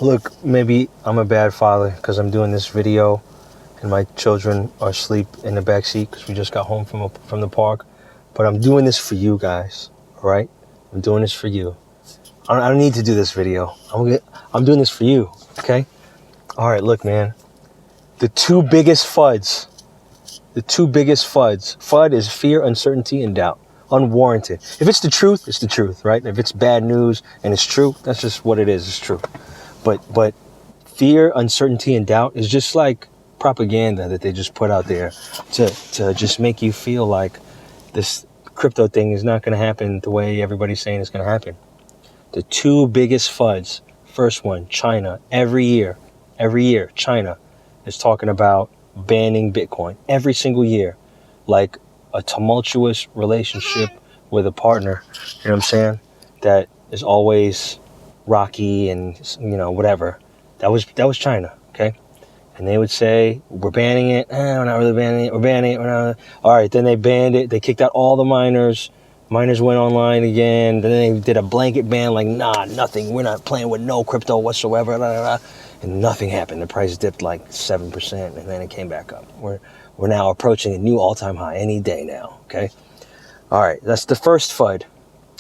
Look, maybe I'm a bad father because I'm doing this video and my children are asleep in the back seat because we just got home from the park. But I'm doing this for you guys, all right? I'm doing this for you. I don't need to do this video. I'm doing this for you, okay? All right, look, man. The two biggest FUDs. FUD is fear, uncertainty, and doubt. Unwarranted. If it's the truth, it's the truth, right? If it's bad news and it's true, that's just what it is. It's true. But fear, uncertainty, and doubt is just like propaganda that they just put out there to just make you feel like this crypto thing is not going to happen the way everybody's saying it's going to happen. The two biggest FUDs. First one, China. Every year, China is talking about banning Bitcoin. Every single year. Like a tumultuous relationship with a partner, you know what I'm saying? That is always rocky and, whatever. That was China, okay? And they would say, we're banning it. We're not really banning it. We're banning it. All right, then they banned it. They kicked out all the miners. Miners went online again. Then they did a blanket ban, like, nah, nothing. We're not playing with no crypto whatsoever. Blah, blah, blah. And nothing happened. The price dipped like 7%, and then it came back up. We're now approaching a new all-time high any day now, okay? All right, that's the first FUD.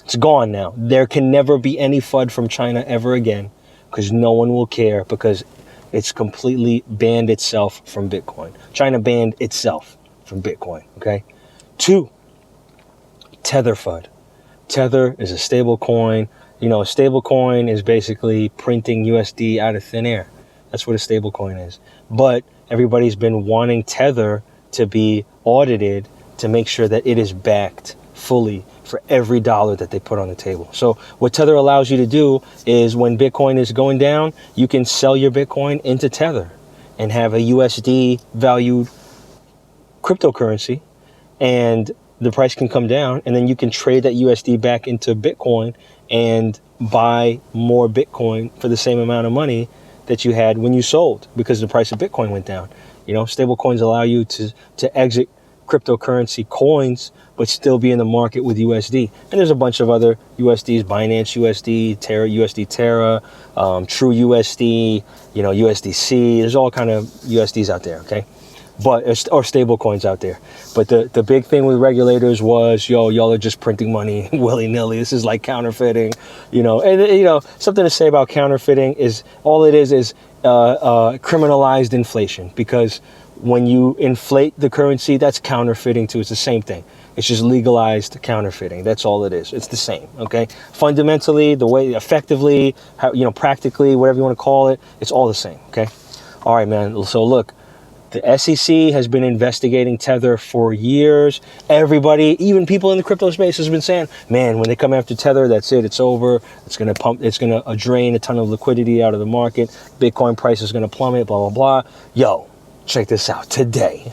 It's gone now. There can never be any FUD from China ever again because no one will care because it's completely banned itself from Bitcoin. China banned itself from Bitcoin, okay? 2, Tether FUD. Tether is a stable coin. A stable coin is basically printing USD out of thin air. That's what a stable coin is. But everybody's been wanting Tether to be audited to make sure that it is backed fully for every dollar that they put on the table. So what Tether allows you to do is when Bitcoin is going down, you can sell your Bitcoin into Tether and have a USD valued cryptocurrency, and the price can come down, and then you can trade that USD back into Bitcoin and buy more Bitcoin for the same amount of money that you had when you sold because the price of Bitcoin went down. Stable coins allow you to exit cryptocurrency coins but still be in the market with USD. And there's a bunch of other USDs, Binance USD, Terra USD, True USD, USDC. There's all kind of USDs out there, okay? Or stable coins out there. But the big thing with regulators was, y'all are just printing money willy-nilly. This is like counterfeiting, And something to say about counterfeiting is all it is criminalized inflation, because when you inflate the currency, that's counterfeiting too. It's the same thing. It's just legalized counterfeiting. That's all it is. It's the same, okay? Fundamentally, the way, effectively, practically, whatever you want to call it, it's all the same, okay? All right, man. So look, the SEC has been investigating Tether for years. Everybody, even people in the crypto space, has been saying, man, when they come after Tether, that's it. It's over. It's going to drain a ton of liquidity out of the market. Bitcoin price is going to plummet, blah, blah, blah. Yo, check this out. Today,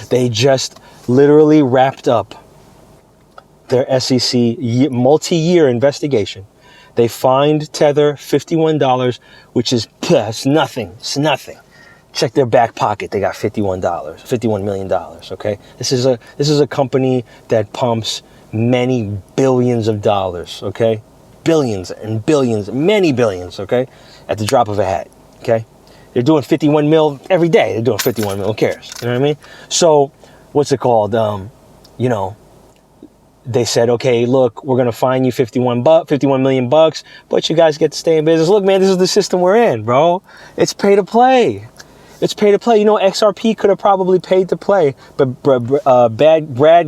they just literally wrapped up their SEC multi-year investigation. They fined Tether $51, which is it's nothing. It's nothing. Check their back pocket. They got $51 million. Okay, this is a company that pumps many billions of dollars. Okay, billions and billions, many billions. Okay, at the drop of a hat. Okay, they're doing 51 mil every day. They're doing 51 mil. Who cares? You know what I mean? So, what's it called? They said, okay, look, we're going to fine you $51 million, but you guys get to stay in business. Look, man, this is the system we're in, bro. It's pay to play. It's pay to play. XRP could have probably paid to play, but Brad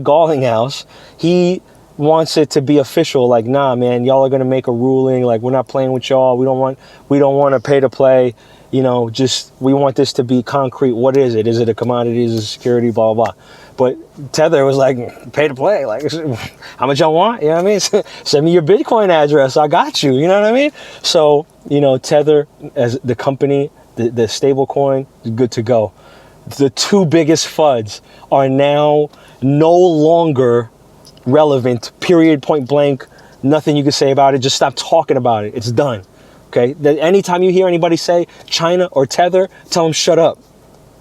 Garlinghouse, he wants it to be official. Like, nah, man, y'all are gonna make a ruling. Like, we're not playing with y'all. We don't want to pay to play. We want this to be concrete. What is it? Is it a commodity? Is it a security? Blah, blah, blah. But Tether was like, pay to play. Like, how much y'all want? You know what I mean? Send me your Bitcoin address. I got you. You know what I mean? So, Tether as the company, the stable coin is good to go. The two biggest FUDs are now no longer relevant, period, point blank. Nothing you can say about it. Just stop talking about it. It's done. Okay? Anytime you hear anybody say China or Tether, tell them shut up,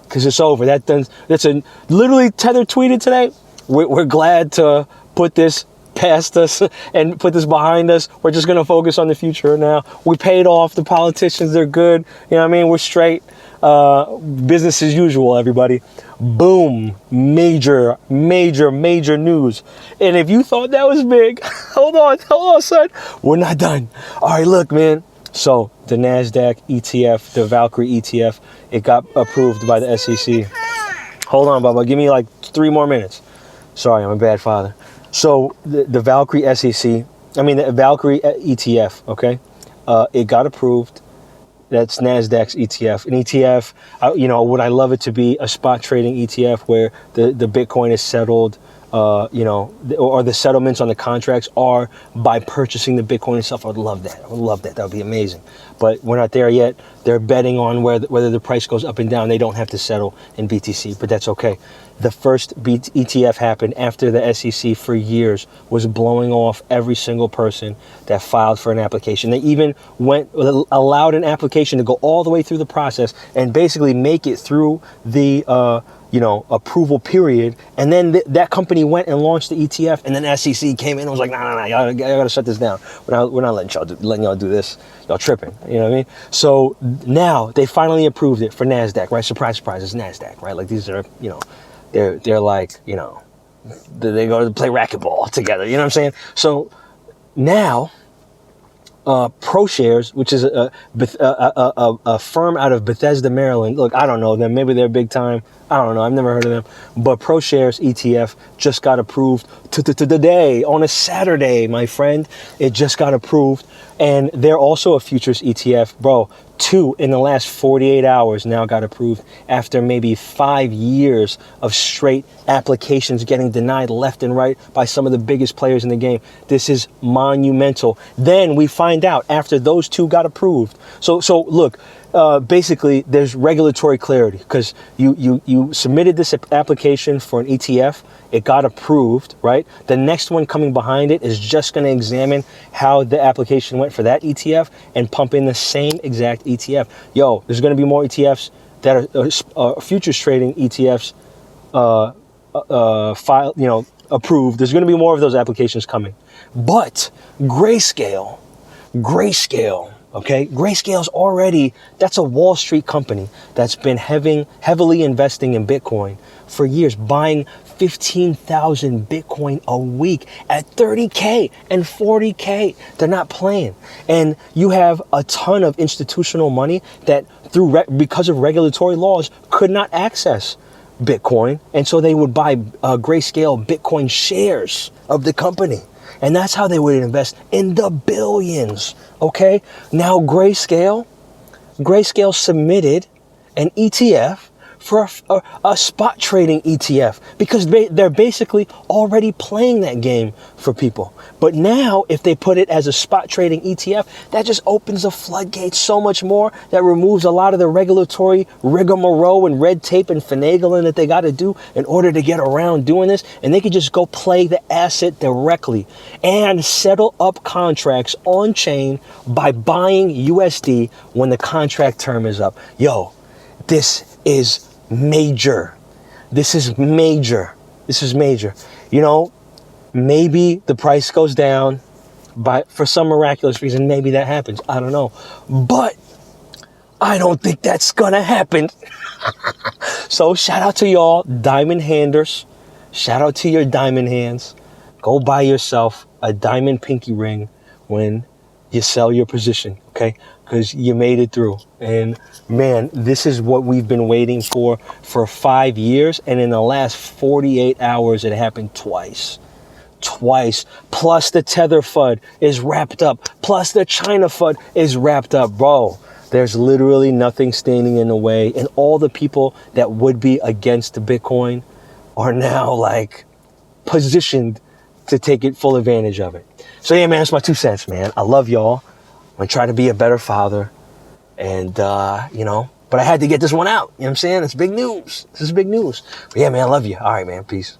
because it's over. Literally Tether tweeted today, we're glad to put this past us and put this behind us. We're just going to focus on the future now. We paid off the politicians. They're good. You know what I mean? We're straight. Business as usual, everybody. Boom. Major news. And if you thought that was big, hold on, son. We're not done. All right, look, man. So the NASDAQ ETF, the Valkyrie ETF, it got approved by the SEC. Hold on, Bubba. Give me like 3 more minutes. Sorry, I'm a bad father. So the Valkyrie the Valkyrie ETF, okay? It got approved. That's NASDAQ's ETF. An ETF, would I love it to be a spot trading ETF where the Bitcoin is settled, or the settlements on the contracts are by purchasing the Bitcoin itself. I would love that. That would be amazing. But we're not there yet. They're betting on whether the price goes up and down. They don't have to settle in BTC, but that's okay. The first ETF happened after the SEC for years was blowing off every single person that filed for an application. They even allowed an application to go all the way through the process and basically make it through the approval period. And then that company went and launched the ETF, and then SEC came in and was like, nah, y'all gotta shut this down. We're not letting y'all do this. Y'all tripping. You know what I mean? So now they finally approved it for NASDAQ, right? Surprise, it's NASDAQ, right? Like these are, they're like, they go to play racquetball together. You know what I'm saying? So now, ProShares, which is a firm out of Bethesda, Maryland. Look, I don't know them. Maybe they're big time. I don't know. I've never heard of them. But ProShares ETF just got approved today on a Saturday, my friend. It just got approved. And they're also a futures ETF. Bro, 2 in the last 48 hours now got approved after maybe 5 years of straight applications getting denied left and right by some of the biggest players in the game. This is monumental. Then we find out after those 2 got approved. So look, basically there's regulatory clarity because you submitted this application for an ETF. It got approved, right? The next one coming behind it is just going to examine how the application went for that ETF and pump in the same exact ETF. Yo, there's going to be more ETFs that are futures trading ETFs approved. There's going to be more of those applications coming. But Grayscale, okay? Grayscale's already, that's a Wall Street company that's been heavily investing in Bitcoin for years, buying 15,000 Bitcoin a week at 30K and 40K. They're not playing. And you have a ton of institutional money that because of regulatory laws could not access Bitcoin. And so they would buy Grayscale Bitcoin shares of the company. And that's how they would invest in the billions. Okay. Now Grayscale submitted an ETF for a spot trading ETF because they're basically already playing that game for people. But now if they put it as a spot trading ETF, that just opens the floodgates so much more. That removes a lot of the regulatory rigmarole and red tape and finagling that they got to do in order to get around doing this. And they could just go play the asset directly and settle up contracts on chain by buying USD when the contract term is up. Yo, this is major. This is major. Maybe the price goes down for some miraculous reason. Maybe that happens. I don't know. But I don't think that's gonna happen. So shout out to y'all diamond handers. Shout out to your diamond hands. Go buy yourself a diamond pinky ring when you sell your position, okay? Because you made it through. And man, this is what we've been waiting for 5 years. And in the last 48 hours, it happened twice. Plus the Tether FUD is wrapped up. Plus the China FUD is wrapped up. Bro, there's literally nothing standing in the way. And all the people that would be against the Bitcoin are now like positioned to take it full advantage of it. So yeah, man, that's my 2 cents, man. I love y'all. I'm gonna try to be a better father. And, but I had to get this one out. You know what I'm saying? It's big news. This is big news. But yeah, man, I love you. All right, man. Peace.